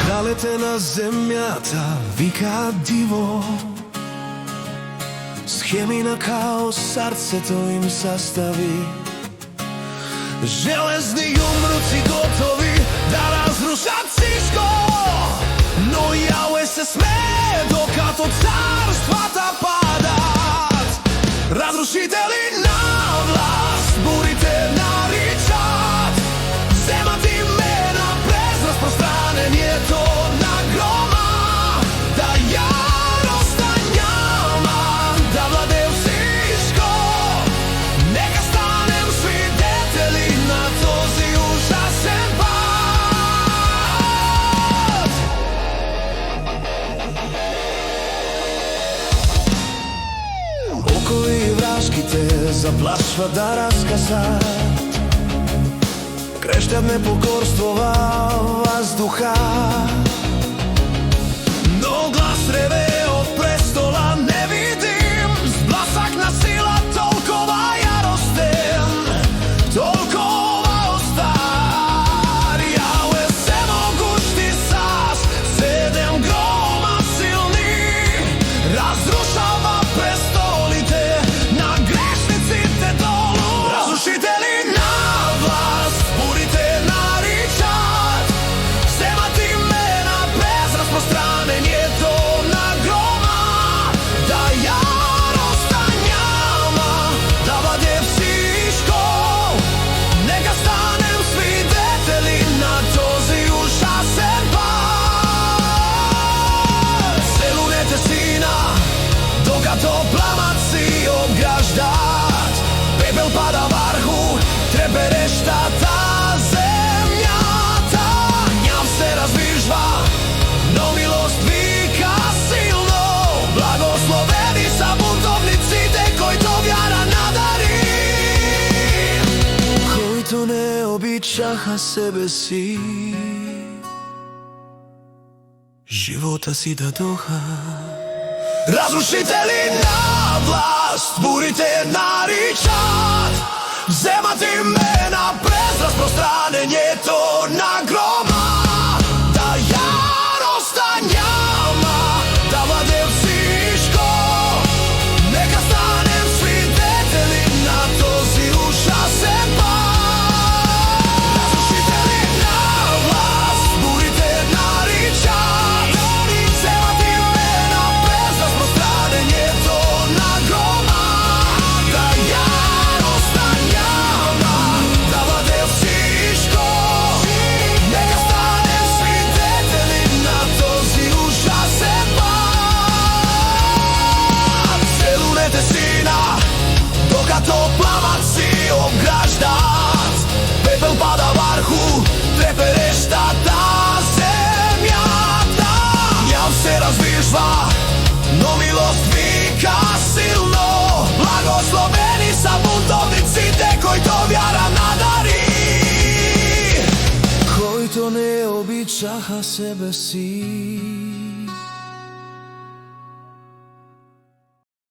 Кралете на земјата викаат диво, схеми на хаос срцето им sastavi. Железни јумруци готови да разрушат сишко, но Јахве се смее докато царствата падат. Разрушители на власт бурите наричат, земат имена през разпространението на грома, да јароста няма да владее всичко. Нека станем свидетели на този ужасен пат. Окови и врашките заплашват да раскасат, крещат непокорство във въздуха, но глас реве от престола невидим, с бласък на сила толкова яростен, толкова остар. Јахве всемогущи с 7 грома силни разрушава престолите на грешниците долу. Разрушители на власт бурите наричат, вземат имена през разпространението на грома, да яроста няма да владее всичко. Нека станем свидетели на този ужасен пат. Се лунете сина, докато пламъци обграждат, пепел пада върху треперещата земята. Гняв се раздвижва, но милост вика силно. Благословени са бунтовниците, които вяра надари, които не обичаха себе си, живота си дадоха. Разрушители на власт бурите наричат, вземат имена през разпространението на грома, да яроста няма да владее всичко. Нека станем свидетели на този ужасен пат. Разрушители на власт бурите наричат, вземат имена през разпространението на грома, да яроста няма да владее всичко. Нека станем свидетели на този ужасен пат. Се лунете сина, докато пламъци обграждат, пепел пада върху треперещата земята. Гняв се раздвижва, но милост вика силно. Благословени са бунтовниците, които вяра надари, които не обичаха себе си.